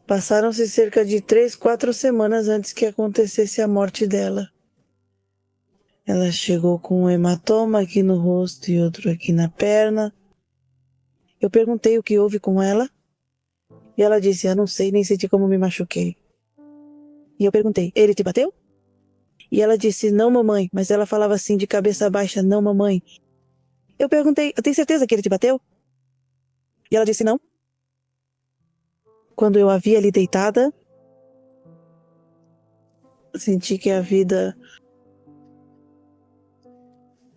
Passaram-se cerca de 3, 4 semanas antes que acontecesse a morte dela. Ela chegou com um hematoma aqui no rosto e outro aqui na perna. Eu perguntei o que houve com ela. E ela disse, eu não sei, nem senti como me machuquei. E eu perguntei, ele te bateu? E ela disse, não, mamãe. Mas ela falava assim, de cabeça baixa, não, mamãe. Eu perguntei, eu tenho certeza que ele te bateu? E ela disse, não. Quando eu a vi ali deitada, senti que a vida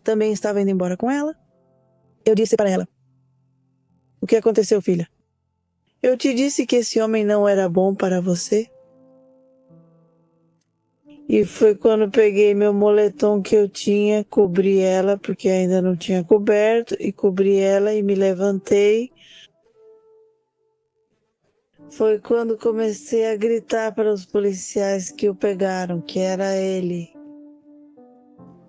também estava indo embora com ela. Eu disse para ela, o que aconteceu, filha? Eu te disse que esse homem não era bom para você? E foi quando peguei meu moletom que eu tinha, cobri ela, porque ainda não tinha coberto, e cobri ela e me levantei. Foi quando comecei a gritar para os policiais que o pegaram, que era ele.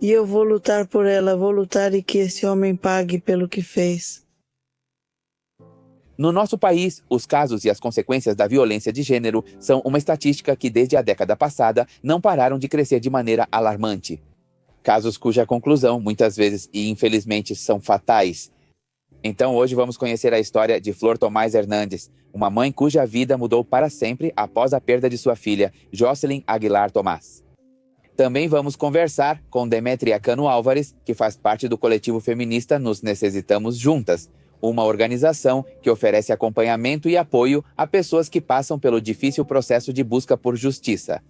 E eu vou lutar por ela, vou lutar e que esse homem pague pelo que fez. No nosso país, os casos e as consequências da violência de gênero são uma estatística que desde a década passada não pararam de crescer de maneira alarmante. Casos cuja conclusão, muitas vezes e infelizmente, são fatais. Então hoje vamos conhecer a história de Flor Tomás Hernandes, uma mãe cuja vida mudou para sempre após a perda de sua filha, Jocelyn Aguilar Tomás. Também vamos conversar com Demetria Cano Álvares, que faz parte do coletivo feminista Nos Necessitamos Juntas, uma organização que oferece acompanhamento e apoio a pessoas que passam pelo difícil processo de busca por justiça.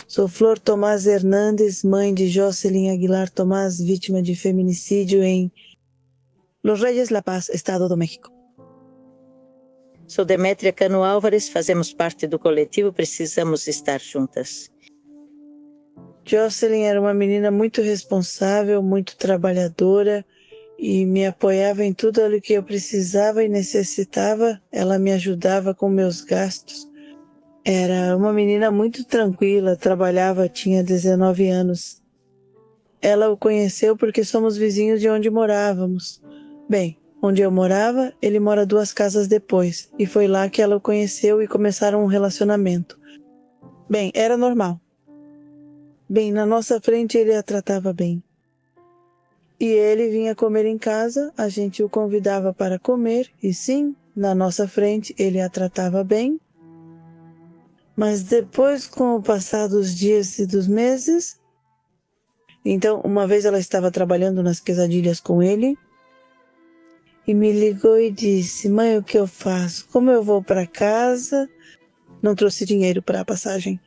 Sou Flor Tomás Hernandes, mãe de Jocelyn Aguilar Tomás, vítima de feminicídio em Los Reyes, La Paz, Estado do México. Sou Demetria Cano Álvares, fazemos parte do coletivo Precisamos Estar Juntas. Jocelyn era uma menina muito responsável, muito trabalhadora e me apoiava em tudo o que eu precisava e necessitava. Ela me ajudava com meus gastos. Era uma menina muito tranquila, trabalhava, tinha 19 anos. Ela o conheceu porque somos vizinhos de onde morávamos. Bem, onde eu morava, ele mora 2 casas depois, e foi lá que ela o conheceu e começaram um relacionamento. Bem, era normal. Bem, na nossa frente ele a tratava bem. E ele vinha comer em casa, a gente o convidava para comer, e sim, na nossa frente ele a tratava bem. Mas depois, com o passar dos dias e dos meses, então uma vez ela estava trabalhando nas quesadilhas com ele, e me ligou e disse, mãe, o que eu faço? Como eu vou para casa? Não trouxe dinheiro para a passagem.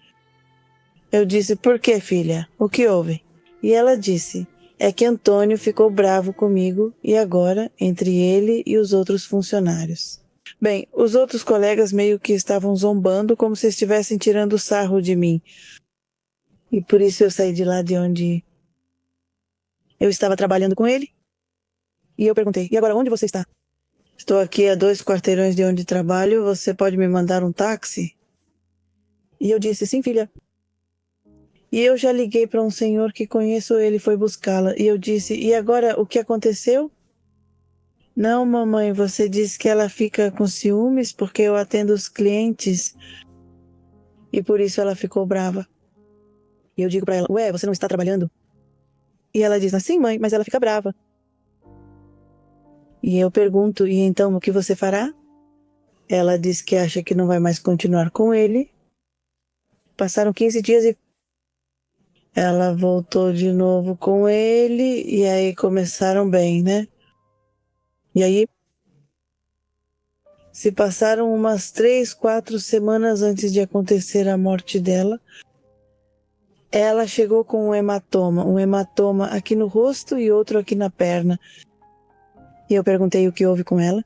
Eu disse, por que, filha? O que houve? E ela disse, é que Antônio ficou bravo comigo e agora, entre ele e os outros funcionários. Bem, os outros colegas meio que estavam zombando como se estivessem tirando sarro de mim. E por isso eu saí de lá de onde eu estava trabalhando com ele. E eu perguntei, e agora onde você está? Estou aqui a 2 quarteirões de onde trabalho, você pode me mandar um táxi? E eu disse, sim, filha. E eu já liguei para um senhor que conheço, ele foi buscá-la. E eu disse, e agora o que aconteceu? Não, mamãe, você disse que ela fica com ciúmes porque eu atendo os clientes. E por isso ela ficou brava. E eu digo para ela, ué, você não está trabalhando? E ela diz, sim, mãe, mas ela fica brava. E eu pergunto, e então o que você fará? Ela diz que acha que não vai mais continuar com ele. Passaram 15 dias e ela voltou de novo com ele e aí começaram bem, né? E aí se passaram umas 3, 4 semanas antes de acontecer a morte dela. Ela chegou com um hematoma aqui no rosto e outro aqui na perna. E eu perguntei o que houve com ela.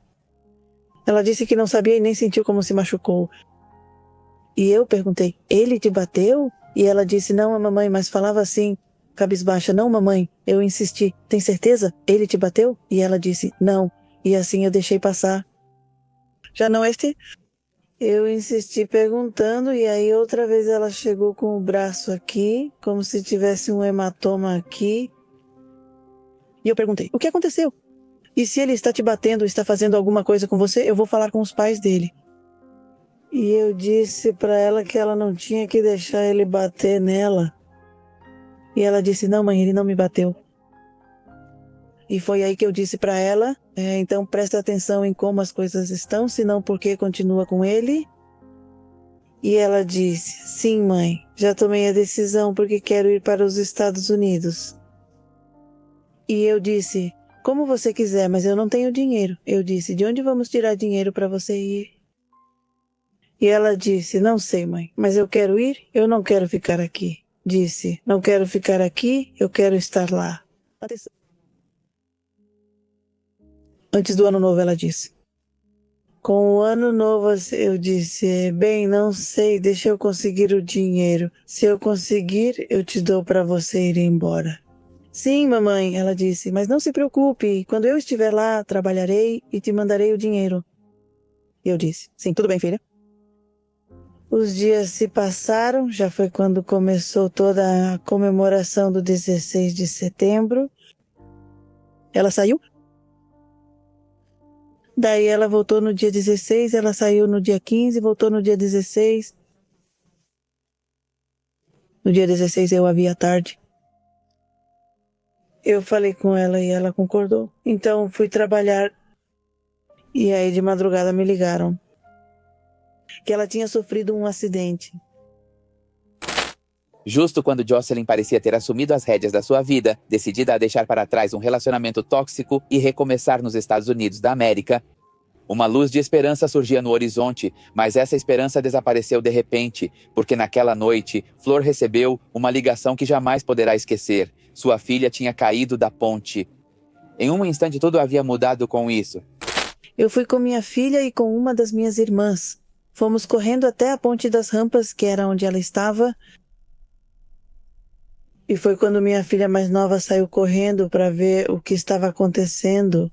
Ela disse que não sabia e nem sentiu como se machucou. E eu perguntei, ele te bateu? E ela disse, não, mamãe, mas falava assim, cabisbaixa, não, mamãe. Eu insisti, tem certeza? Ele te bateu? E ela disse, não. E assim eu deixei passar. Já não este? Eu insisti perguntando e aí outra vez ela chegou com o braço aqui, como se tivesse um hematoma aqui. E eu perguntei, o que aconteceu? E se ele está te batendo, está fazendo alguma coisa com você, eu vou falar com os pais dele. E eu disse para ela que ela não tinha que deixar ele bater nela. E ela disse, não, mãe, ele não me bateu. E foi aí que eu disse para ela, então presta atenção em como as coisas estão, senão por que continua com ele? E ela disse, sim, mãe, já tomei a decisão porque quero ir para os Estados Unidos. E eu disse, como você quiser, mas eu não tenho dinheiro. Eu disse, de onde vamos tirar dinheiro para você ir? E ela disse, não sei, mãe, mas eu quero ir, eu não quero ficar aqui. Disse, não quero ficar aqui, eu quero estar lá. Antes do ano novo, ela disse. Com o ano novo, eu disse, bem, não sei, deixa eu conseguir o dinheiro. Se eu conseguir, eu te dou para você ir embora. Sim, mamãe, ela disse, mas não se preocupe, quando eu estiver lá, trabalharei e te mandarei o dinheiro. Eu disse, sim, tudo bem, filha. Os dias se passaram, já foi quando começou toda a comemoração do 16 de setembro. Ela saiu? Daí ela voltou no dia 16, ela saiu no dia 15, voltou no dia 16. No dia 16 eu a vi à tarde. Eu falei com ela e ela concordou. Então fui trabalhar e aí de madrugada me ligaram que ela tinha sofrido um acidente. Justo quando Jocelyn parecia ter assumido as rédeas da sua vida, decidida a deixar para trás um relacionamento tóxico e recomeçar nos Estados Unidos da América, uma luz de esperança surgia no horizonte, mas essa esperança desapareceu de repente, porque naquela noite, Flor recebeu uma ligação que jamais poderá esquecer. Sua filha tinha caído da ponte. Em um instante tudo havia mudado com isso. Eu fui com minha filha e com uma das minhas irmãs. Fomos correndo até a ponte das rampas, que era onde ela estava. E foi quando minha filha mais nova saiu correndo para ver o que estava acontecendo.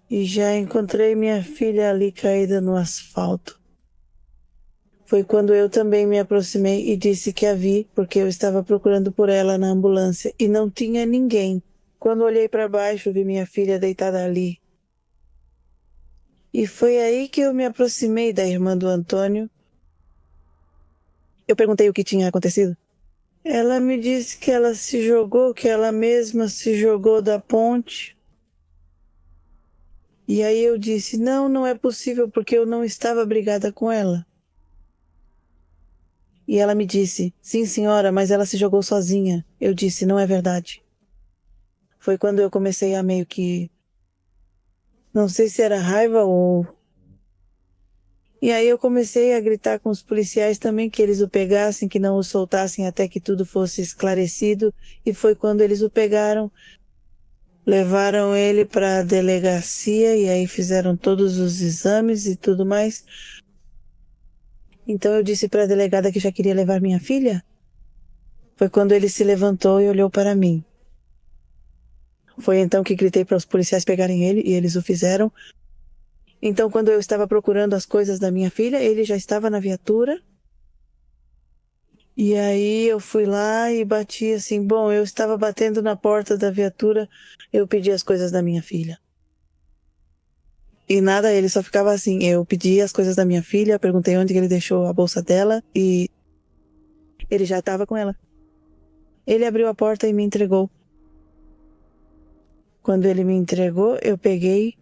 E já encontrei minha filha ali caída no asfalto. Foi quando eu também me aproximei e disse que a vi, porque eu estava procurando por ela na ambulância e não tinha ninguém. Quando olhei para baixo, vi minha filha deitada ali. E foi aí que eu me aproximei da irmã do Antônio. Eu perguntei o que tinha acontecido. Ela me disse que ela se jogou, que ela mesma se jogou da ponte. E aí eu disse, não, não é possível porque eu não estava brigada com ela. E ela me disse, sim senhora, mas ela se jogou sozinha. Eu disse, não é verdade. Foi quando eu comecei a meio que... Não sei se era raiva ou... E aí eu comecei a gritar com os policiais também que eles o pegassem, que não o soltassem até que tudo fosse esclarecido. E foi quando eles o pegaram, levaram ele para a delegacia e aí fizeram todos os exames e tudo mais. Então eu disse para a delegada que já queria levar minha filha. Foi quando ele se levantou e olhou para mim. Foi então que gritei para os policiais pegarem ele e eles o fizeram. Então, quando eu estava procurando as coisas da minha filha, ele já estava na viatura. E aí eu fui lá e bati assim, bom, eu estava batendo na porta da viatura, eu pedi as coisas da minha filha. E nada, ele só ficava assim, eu pedi as coisas da minha filha, perguntei onde ele deixou a bolsa dela e ele já estava com ela. Ele abriu a porta e me entregou. Quando ele me entregou, eu peguei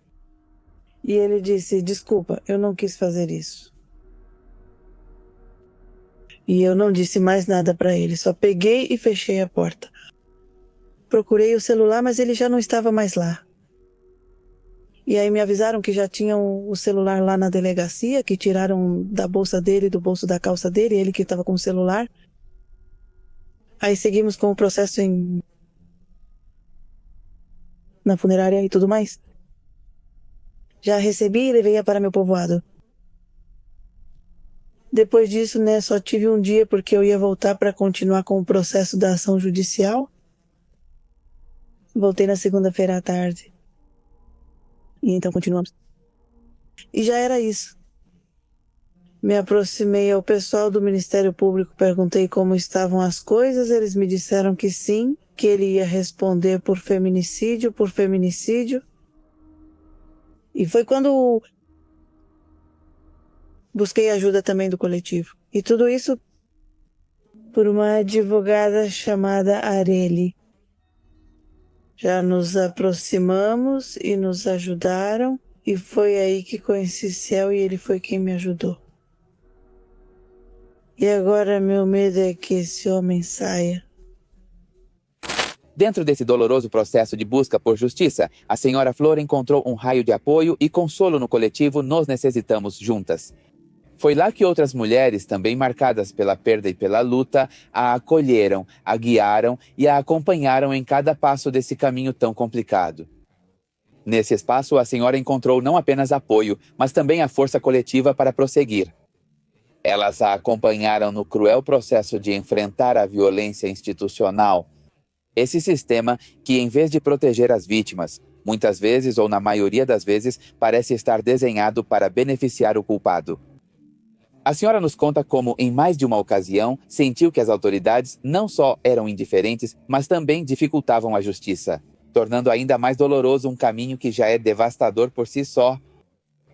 e ele disse, desculpa, eu não quis fazer isso. E eu não disse mais nada para ele, só peguei e fechei a porta. Procurei o celular, mas ele já não estava mais lá. E aí me avisaram que já tinham o celular lá na delegacia, que tiraram da bolsa dele, do bolso da calça dele, ele que estava com o celular. Aí seguimos com o processo na funerária e tudo mais. Já recebi e levei-a para meu povoado. Depois disso, né, só tive um dia porque eu ia voltar para continuar com o processo da ação judicial. Voltei na segunda-feira à tarde. E então continuamos. E já era isso. Me aproximei ao pessoal do Ministério Público, perguntei como estavam as coisas, eles me disseram que sim, que ele ia responder por feminicídio. E foi quando busquei ajuda também do coletivo. E tudo isso por uma advogada chamada Areli. Já nos aproximamos e nos ajudaram, e foi aí que conheci Céu e ele foi quem me ajudou. E agora meu medo é que esse homem saia. Dentro desse doloroso processo de busca por justiça, a senhora Flor encontrou um raio de apoio e consolo no coletivo Nos Necessitamos Juntas. Foi lá que outras mulheres, também marcadas pela perda e pela luta, a acolheram, a guiaram e a acompanharam em cada passo desse caminho tão complicado. Nesse espaço, a senhora encontrou não apenas apoio, mas também a força coletiva para prosseguir. Elas a acompanharam no cruel processo de enfrentar a violência institucional. Esse sistema que, em vez de proteger as vítimas, muitas vezes ou na maioria das vezes, parece estar desenhado para beneficiar o culpado. A senhora nos conta como, em mais de uma ocasião, sentiu que as autoridades não só eram indiferentes, mas também dificultavam a justiça, tornando ainda mais doloroso um caminho que já é devastador por si só.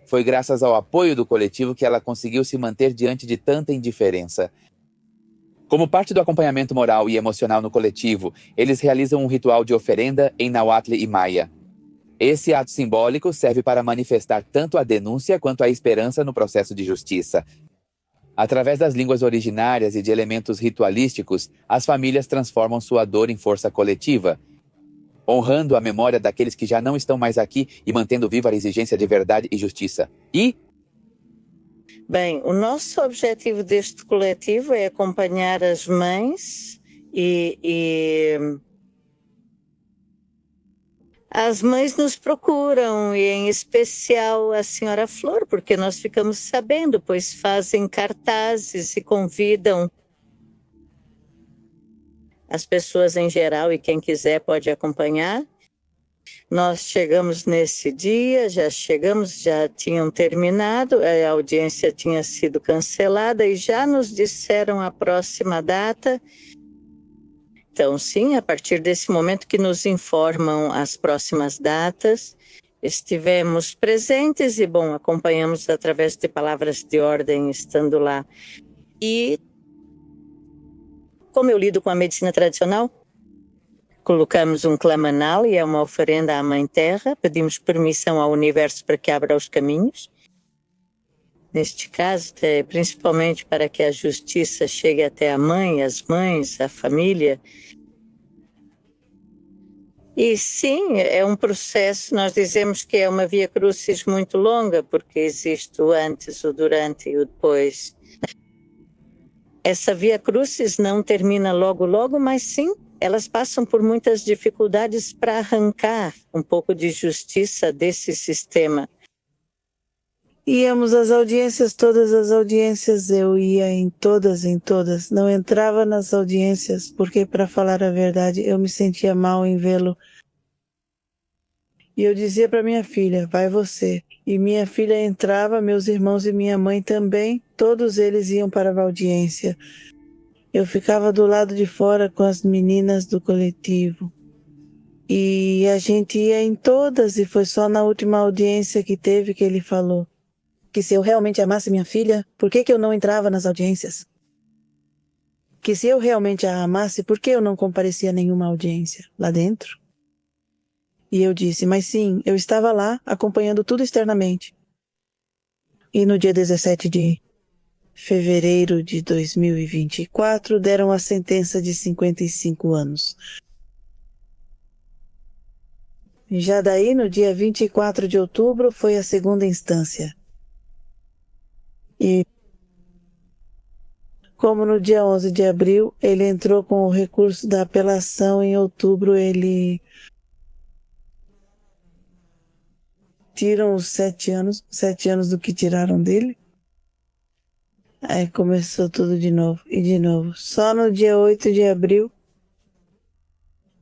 Foi graças ao apoio do coletivo que ela conseguiu se manter diante de tanta indiferença. Como parte do acompanhamento moral e emocional no coletivo, eles realizam um ritual de oferenda em Nahuatl e Maia. Esse ato simbólico serve para manifestar tanto a denúncia quanto a esperança no processo de justiça. Através das línguas originárias e de elementos ritualísticos, as famílias transformam sua dor em força coletiva, honrando a memória daqueles que já não estão mais aqui e mantendo viva a exigência de verdade e justiça. Bem, o nosso objetivo deste coletivo é acompanhar as mães e as mães nos procuram, e em especial a senhora Flor, porque nós ficamos sabendo, pois fazem cartazes e convidam as pessoas em geral, e quem quiser pode acompanhar. Nós chegamos nesse dia, já tinham terminado, a audiência tinha sido cancelada e já nos disseram a próxima data. Então, sim, a partir desse momento que nos informam as próximas datas, estivemos presentes e, bom, acompanhamos através de palavras de ordem estando lá. E, como eu lido com a medicina tradicional, colocamos um clamanal e é uma oferenda à Mãe Terra, pedimos permissão ao universo para que abra os caminhos. Neste caso, principalmente para que a justiça chegue até a mãe, as mães, a família. E sim, é um processo, nós dizemos que é uma via crucis muito longa, porque existe o antes, o durante e o depois. Essa via crucis não termina logo, mas sim, elas passam por muitas dificuldades para arrancar um pouco de justiça desse sistema. Íamos às audiências, todas as audiências, eu ia em todas, não entrava nas audiências, porque, para falar a verdade, eu me sentia mal em vê-lo. E eu dizia para minha filha, vai você. E minha filha entrava, meus irmãos e minha mãe também, todos eles iam para a audiência. Eu ficava do lado de fora com as meninas do coletivo. E a gente ia em todas, e foi só na última audiência que teve que ele falou que se eu realmente amasse minha filha, por que eu não entrava nas audiências? Que se eu realmente a amasse, por que eu não comparecia a nenhuma audiência lá dentro? E eu disse, mas sim, eu estava lá acompanhando tudo externamente. E no dia 17 de fevereiro de 2024, deram a sentença de 55 anos. Já daí, no dia 24 de outubro, foi a segunda instância. E, como no dia 11 de abril, ele entrou com o recurso da apelação, em outubro ele tiram os 7 anos do que tiraram dele. Aí começou tudo de novo, e de novo. Só no dia 8 de abril,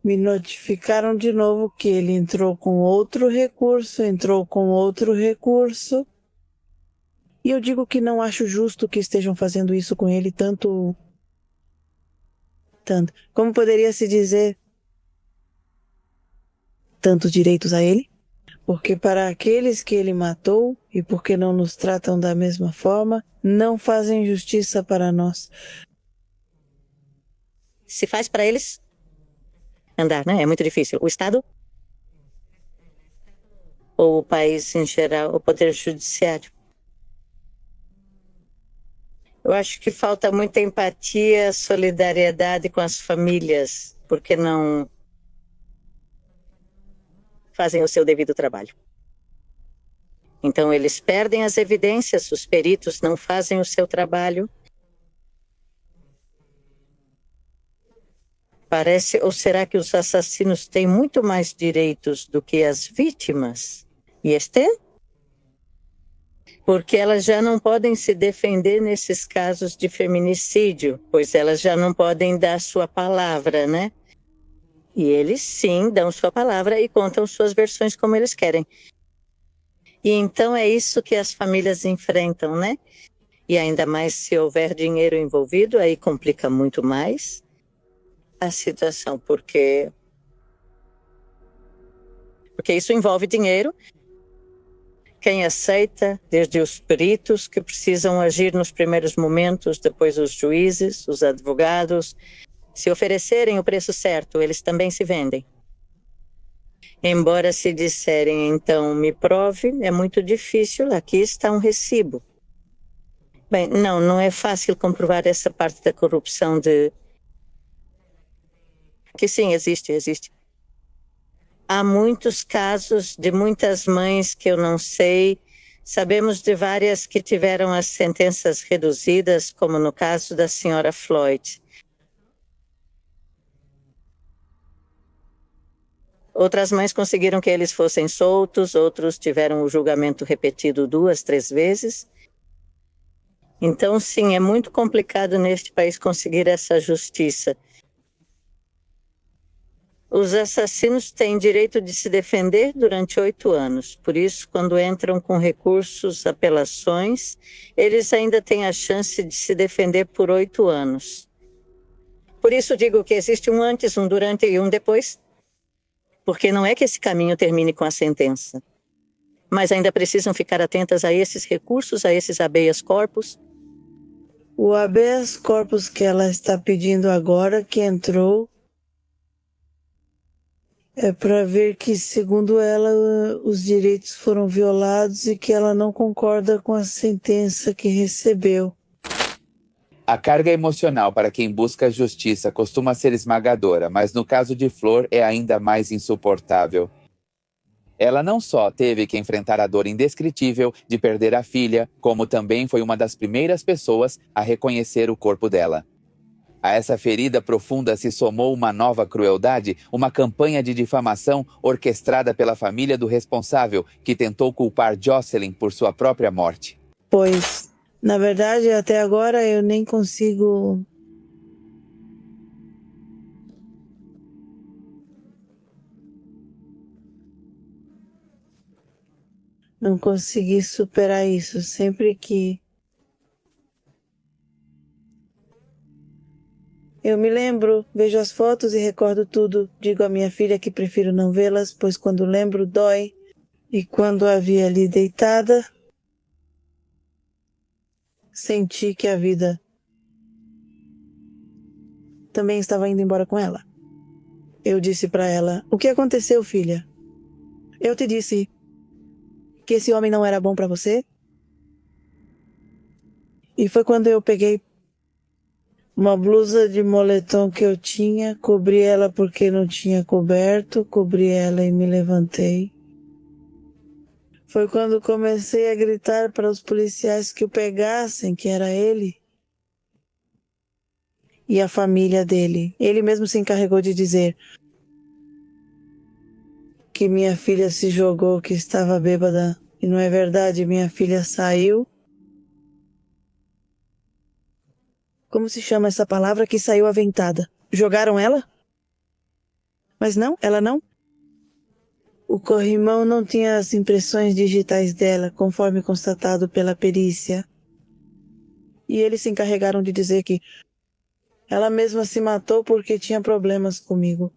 me notificaram de novo que ele entrou com outro recurso. E eu digo que não acho justo que estejam fazendo isso com ele tanto. Como poderia se dizer? Tantos direitos a ele? porque para aqueles que ele matou, e porque não nos tratam da mesma forma, não fazem justiça para nós. Se faz para eles andar, né? É muito difícil. O Estado ou o país em geral, o poder judiciário. Eu acho que falta muita empatia, solidariedade com as famílias, porque não fazem o seu devido trabalho. Então, eles perdem as evidências, os peritos não fazem o seu trabalho. Parece, ou será que os assassinos têm muito mais direitos do que as vítimas? E este? Porque elas já não podem se defender nesses casos de feminicídio, pois elas já não podem dar sua palavra, né? E eles sim dão sua palavra e contam suas versões como eles querem. E então é isso que as famílias enfrentam, né? E ainda mais se houver dinheiro envolvido, aí complica muito mais a situação, porque isso envolve dinheiro. Quem aceita, desde os peritos que precisam agir nos primeiros momentos, depois os juízes, os advogados, se oferecerem o preço certo, eles também se vendem. Embora se disserem, então, me prove, é muito difícil, aqui está um recibo. Bem, não é fácil comprovar essa parte da corrupção que sim, existe. Há muitos casos de muitas mães que eu não sei. Sabemos de várias que tiveram as sentenças reduzidas, como no caso da senhora Floyd. Outras mães conseguiram que eles fossem soltos, outros tiveram o julgamento repetido 2, 3 vezes. Então, sim, é muito complicado neste país conseguir essa justiça. Os assassinos têm direito de se defender durante 8 anos. Por isso, quando entram com recursos, apelações, eles ainda têm a chance de se defender por 8 anos. Por isso digo que existe um antes, um durante e um depois. Porque não é que esse caminho termine com a sentença. Mas ainda precisam ficar atentas a esses recursos, a esses habeas corpus. O habeas corpus que ela está pedindo agora, que entrou, é para ver que, segundo ela, os direitos foram violados e que ela não concorda com a sentença que recebeu. A carga emocional para quem busca justiça costuma ser esmagadora, mas no caso de Flor é ainda mais insuportável. Ela não só teve que enfrentar a dor indescritível de perder a filha, como também foi uma das primeiras pessoas a reconhecer o corpo dela. A essa ferida profunda se somou uma nova crueldade, uma campanha de difamação orquestrada pela família do responsável, que tentou culpar Jocelyn por sua própria morte. Pois, na verdade, até agora eu nem consigo... Não consegui superar isso. Sempre que eu me lembro, vejo as fotos e recordo tudo. Digo à minha filha que prefiro não vê-las, pois quando lembro dói. E quando a vi ali deitada, senti que a vida também estava indo embora com ela. Eu disse para ela: "O que aconteceu, filha? Eu te disse que esse homem não era bom para você?" E foi quando eu peguei uma blusa de moletom que eu tinha, cobri ela porque não tinha coberto, cobri ela e me levantei. Foi quando comecei a gritar para os policiais que o pegassem, que era ele e a família dele. Ele mesmo se encarregou de dizer que minha filha se jogou, que estava bêbada. E não é verdade, minha filha saiu. Como se chama essa palavra que saiu aventada? Jogaram ela? Mas não, ela não. O corrimão não tinha as impressões digitais dela, conforme constatado pela perícia. E eles se encarregaram de dizer que ela mesma se matou porque tinha problemas comigo.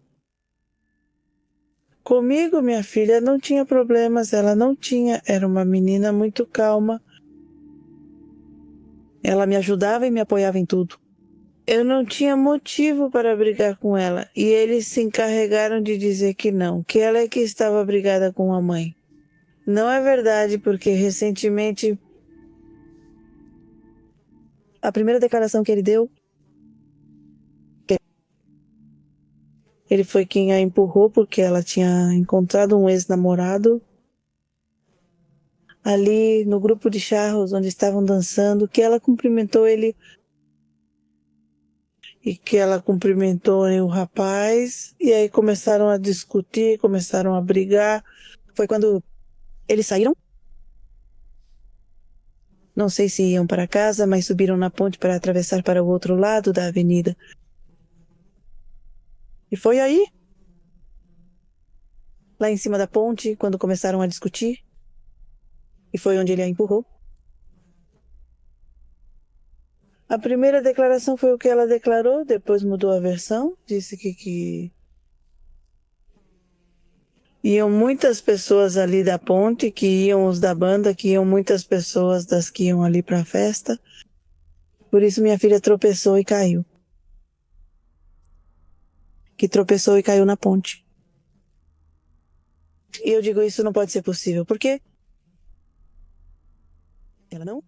Comigo, minha filha não tinha problemas, ela não tinha, era uma menina muito calma. Ela me ajudava e me apoiava em tudo. Eu não tinha motivo para brigar com ela, e eles se encarregaram de dizer que não, que ela é que estava brigada com a mãe. Não é verdade, porque recentemente a primeira declaração que ele deu, ele foi quem a empurrou porque ela tinha encontrado um ex-namorado ali no grupo de charros onde estavam dançando, que ela cumprimentou ele e que ela cumprimentou o rapaz, e aí começaram a discutir, começaram a brigar. Foi quando eles saíram. Não sei se iam para casa, mas subiram na ponte para atravessar para o outro lado da avenida. E foi aí, lá em cima da ponte, quando começaram a discutir, e foi onde ele a empurrou. A primeira declaração foi o que ela declarou, depois mudou a versão, disse que iam muitas pessoas ali da ponte, que iam os da banda, que iam muitas pessoas das que iam ali para a festa. Por isso minha filha tropeçou e caiu. Que tropeçou e caiu na ponte. E eu digo, isso não pode ser possível. Por quê? Ela não?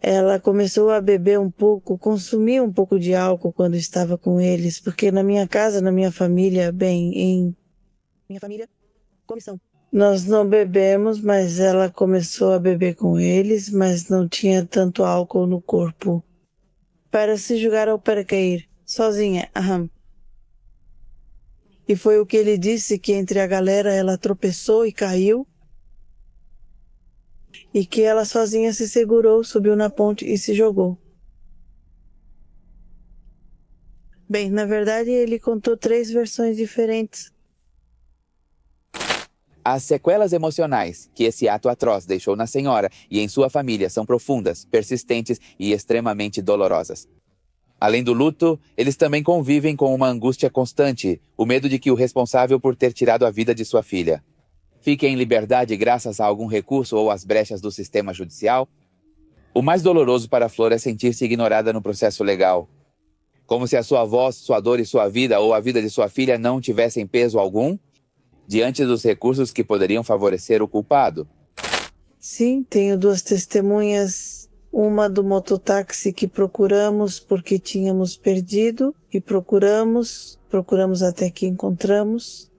Ela começou a beber um pouco, consumir um pouco de álcool quando estava com eles, porque na minha casa, na minha família, bem, em minha família, comissão. Nós não bebemos, mas ela começou a beber com eles, mas não tinha tanto álcool no corpo. Para se jogar ao paracair, sozinha, aham. E foi o que ele disse, que entre a galera ela tropeçou e caiu, e que ela sozinha se segurou, subiu na ponte e se jogou. Bem, na verdade ele contou 3 versões diferentes. As sequelas emocionais que esse ato atroz deixou na senhora e em sua família são profundas, persistentes e extremamente dolorosas. Além do luto, eles também convivem com uma angústia constante, o medo de que o responsável por ter tirado a vida de sua filha fique em liberdade graças a algum recurso ou às brechas do sistema judicial. O mais doloroso para a Flor é sentir-se ignorada no processo legal. Como se a sua voz, sua dor e sua vida ou a vida de sua filha não tivessem peso algum diante dos recursos que poderiam favorecer o culpado. Sim, tenho 2 testemunhas. Uma do mototáxi que procuramos porque tínhamos perdido e procuramos até que encontramos.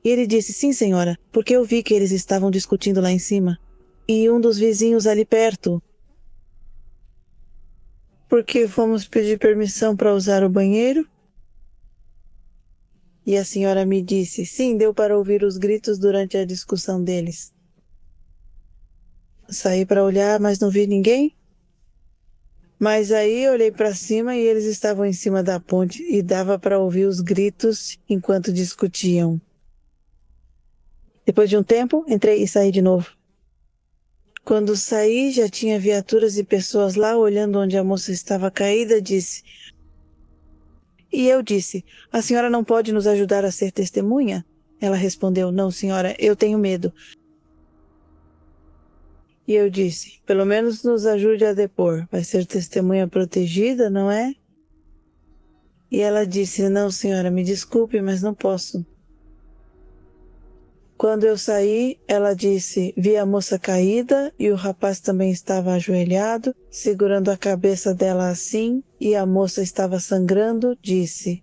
E ele disse, sim senhora, porque eu vi que eles estavam discutindo lá em cima. E um dos vizinhos ali perto. Porque fomos pedir permissão para usar o banheiro. E a senhora me disse, sim, deu para ouvir os gritos durante a discussão deles. Saí para olhar, mas não vi ninguém. Mas aí olhei para cima e eles estavam em cima da ponte e dava para ouvir os gritos enquanto discutiam. Depois de um tempo, entrei e saí de novo. Quando saí, já tinha viaturas e pessoas lá olhando onde a moça estava caída, disse. E eu disse, a senhora não pode nos ajudar a ser testemunha? Ela respondeu, não, senhora, eu tenho medo. E eu disse, pelo menos nos ajude a depor. Vai ser testemunha protegida, não é? E ela disse, não, senhora, me desculpe, mas não posso. Quando eu saí, ela disse, vi a moça caída e o rapaz também estava ajoelhado, segurando a cabeça dela assim, e a moça estava sangrando, disse.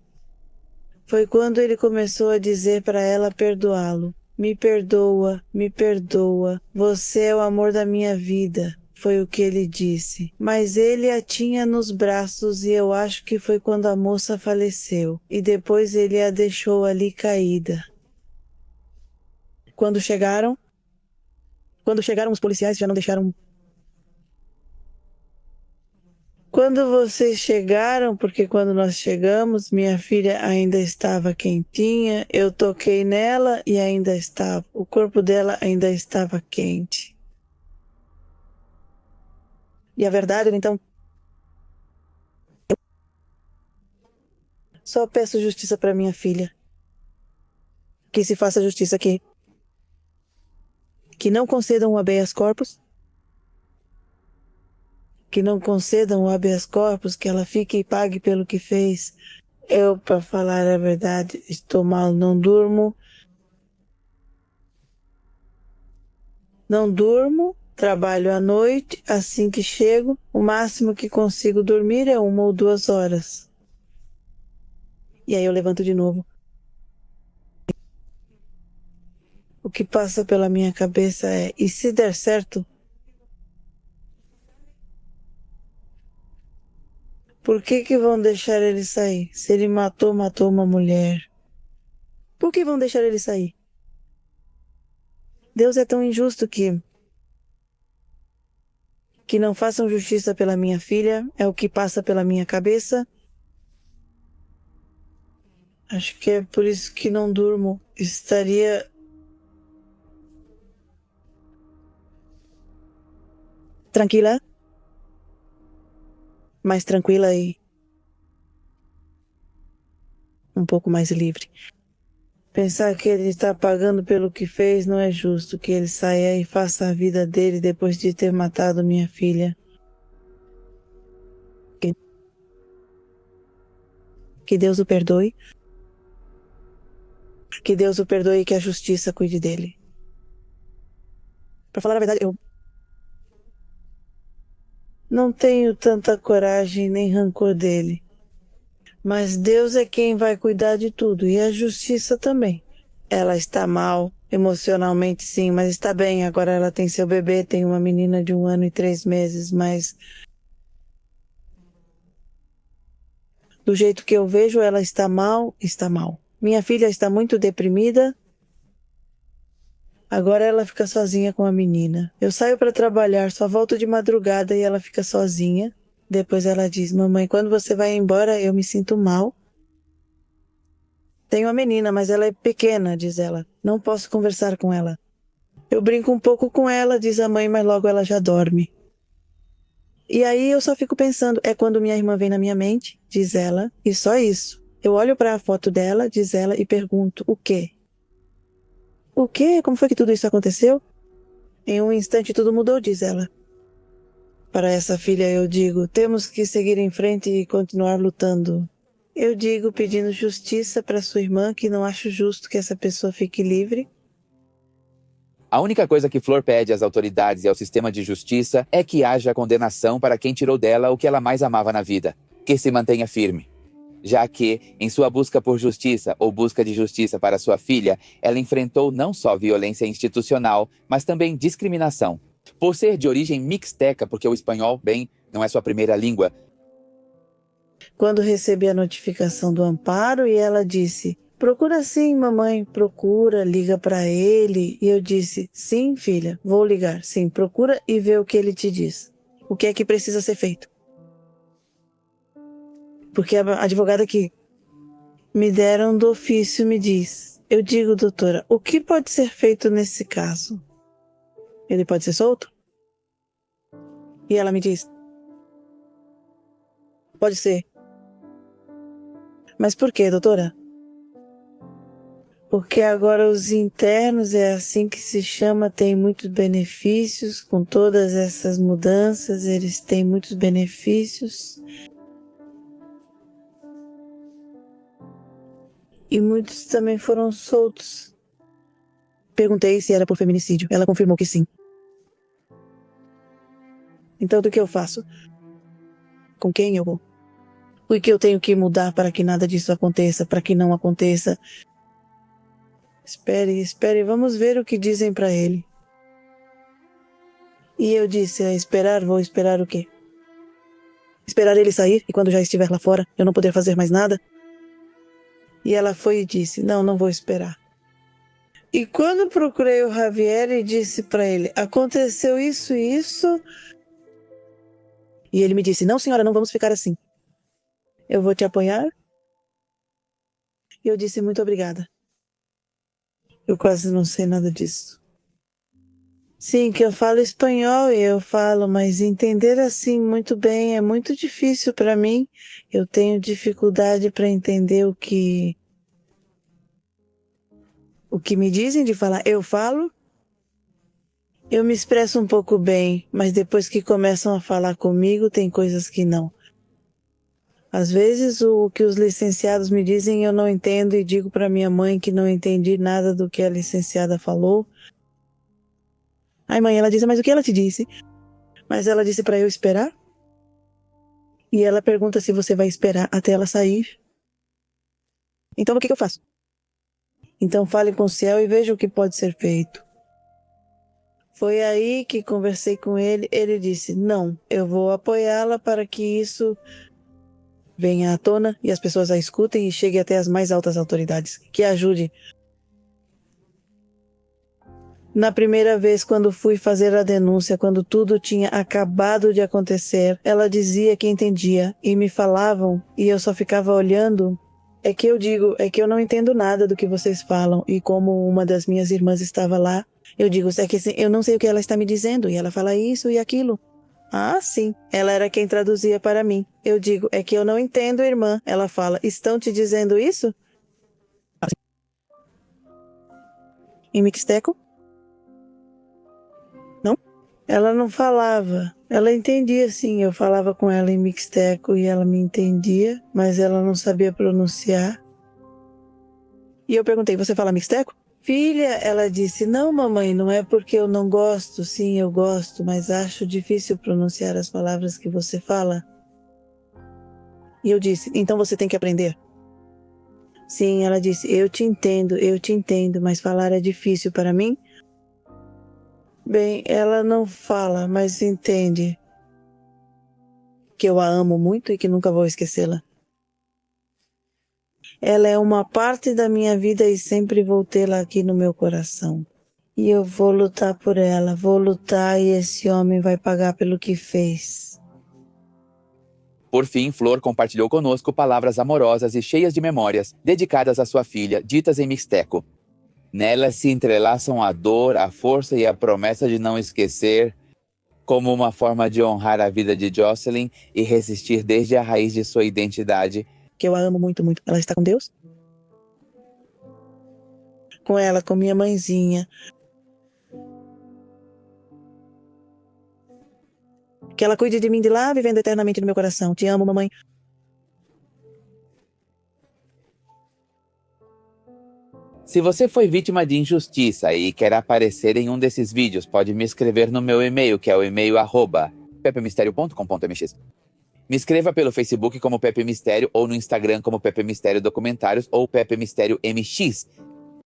Foi quando ele começou a dizer para ela perdoá-lo. Me perdoa, você é o amor da minha vida, foi o que ele disse. Mas ele a tinha nos braços e eu acho que foi quando a moça faleceu, e depois ele a deixou ali caída. Quando chegaram os policiais já não deixaram. Quando vocês chegaram, porque quando nós chegamos, minha filha ainda estava quentinha, eu toquei nela e ainda estava, o corpo dela ainda estava quente. E a verdade, então, só peço justiça para minha filha. que se faça justiça, que não concedam o habeas corpus, que não concedam o habeas corpus, que ela fique e pague pelo que fez. Eu, para falar a verdade, estou mal, não durmo. Não durmo, trabalho à noite, assim que chego, o máximo que consigo dormir é 1 ou 2 horas. E aí eu levanto de novo. O que passa pela minha cabeça é, e se der certo? Por que vão deixar ele sair? Se ele matou uma mulher. Por que vão deixar ele sair? Deus é tão injusto que não façam justiça pela minha filha, é o que passa pela minha cabeça. Acho que é por isso que não durmo. Estaria tranquila, mais tranquila e um pouco mais livre. Pensar que ele está pagando pelo que fez não é justo, que ele saia e faça a vida dele depois de ter matado minha filha. Que Deus o perdoe. Que Deus o perdoe e que a justiça cuide dele. Para falar a verdade, eu não tenho tanta coragem nem rancor dele. Mas Deus é quem vai cuidar de tudo, e a justiça também. Ela está mal, emocionalmente sim, mas está bem. Agora ela tem seu bebê, tem uma menina de 1 ano e 3 meses, mas do jeito que eu vejo, ela está mal, está mal. Minha filha está muito deprimida. Agora ela fica sozinha com a menina. Eu saio para trabalhar, só volto de madrugada e ela fica sozinha. Depois ela diz, mamãe, quando você vai embora, eu me sinto mal. Tenho uma menina, mas ela é pequena, diz ela. Não posso conversar com ela. Eu brinco um pouco com ela, diz a mãe, mas logo ela já dorme. E aí eu só fico pensando, é quando minha irmã vem na minha mente, diz ela, e só isso. Eu olho para a foto dela, diz ela, e pergunto, o quê? O quê? Como foi que tudo isso aconteceu? Em um instante tudo mudou, diz ela. Para essa filha eu digo, temos que seguir em frente e continuar lutando. Eu digo pedindo justiça para sua irmã, que não acho justo que essa pessoa fique livre. A única coisa que Flor pede às autoridades e ao sistema de justiça é que haja condenação para quem tirou dela o que ela mais amava na vida, que se mantenha firme. Já que, em sua busca por justiça ou busca de justiça para sua filha, ela enfrentou não só violência institucional, mas também discriminação. Por ser de origem mixteca, porque o espanhol, bem, não é sua primeira língua. Quando recebi a notificação do amparo e ela disse, procura sim, mamãe, procura, liga para ele. E eu disse, sim, filha, vou ligar, sim, procura e vê o que ele te diz. O que é que precisa ser feito? Porque a advogada que me deram do ofício me diz, eu digo, doutora, o que pode ser feito nesse caso? Ele pode ser solto? E ela me diz, pode ser. Mas por quê, doutora? Porque agora os internos, é assim que se chama, têm muitos benefícios, com todas essas mudanças, eles têm muitos benefícios. E muitos também foram soltos. Perguntei se era por feminicídio. Ela confirmou que sim. Então, do que eu faço? Com quem eu vou? O que eu tenho que mudar para que nada disso aconteça, para que não aconteça? Espere, vamos ver o que dizem para ele. E eu disse, vou esperar o quê? Esperar ele sair e quando já estiver lá fora, eu não poder fazer mais nada? E ela foi e disse, não vou esperar. E quando procurei o Javier e disse para ele, aconteceu isso e isso... E ele me disse, não senhora, não vamos ficar assim. Eu vou te apoiar? E eu disse, muito obrigada. Eu quase não sei nada disso. Sim, que eu falo espanhol e eu falo, mas entender assim muito bem é muito difícil para mim. Eu tenho dificuldade para entender o que o que me dizem de falar, eu falo. Eu me expresso um pouco bem, mas depois que começam a falar comigo, tem coisas que não. Às vezes o que os licenciados me dizem eu não entendo e digo para minha mãe que não entendi nada do que a licenciada falou. Ai, mãe, ela disse, mas o que ela te disse? Mas ela disse para eu esperar. E ela pergunta se você vai esperar até ela sair. Então o que eu faço? Então fale com o céu e veja o que pode ser feito. Foi aí que conversei com ele. Ele disse, não, eu vou apoiá-la para que isso venha à tona e as pessoas a escutem e chegue até as mais altas autoridades. Que ajude. Na primeira vez, quando fui fazer a denúncia, quando tudo tinha acabado de acontecer, ela dizia que entendia e me falavam e eu só ficava olhando. É que eu digo, é que eu não entendo nada do que vocês falam e como uma das minhas irmãs estava lá, eu digo, é que eu não sei o que ela está me dizendo e ela fala isso e aquilo. Ah, sim, ela era quem traduzia para mim. Eu digo, é que eu não entendo, irmã. Ela fala, estão te dizendo isso? Em mixteco? Não? Ela não falava. Ela entendia, sim. Eu falava com ela em mixteco e ela me entendia, mas ela não sabia pronunciar. E eu perguntei, você fala mixteco? Filha, ela disse, não, mamãe, não é porque eu não gosto. Sim, eu gosto, mas acho difícil pronunciar as palavras que você fala. E eu disse, então você tem que aprender. Sim, ela disse, eu te entendo, mas falar é difícil para mim. Bem, ela não fala, mas entende que eu a amo muito e que nunca vou esquecê-la. Ela é uma parte da minha vida e sempre vou tê-la aqui no meu coração. E eu vou lutar por ela, vou lutar e esse homem vai pagar pelo que fez. Por fim, Flor compartilhou conosco palavras amorosas e cheias de memórias, dedicadas à sua filha, ditas em mixteco. Nelas se entrelaçam a dor, a força e a promessa de não esquecer, como uma forma de honrar a vida de Jocelyn e resistir desde a raiz de sua identidade. Que eu a amo muito, muito. Ela está com Deus? Com ela, com minha mãezinha. Que ela cuide de mim de lá, vivendo eternamente no meu coração. Te amo, mamãe. Se você foi vítima de injustiça e quer aparecer em um desses vídeos, pode me escrever no meu e-mail, que é o e-mail @pepemistério.com.mx. Me escreva pelo Facebook como Pepe Mistério ou no Instagram como Pepe Mistério Documentários ou Pepe Mistério MX.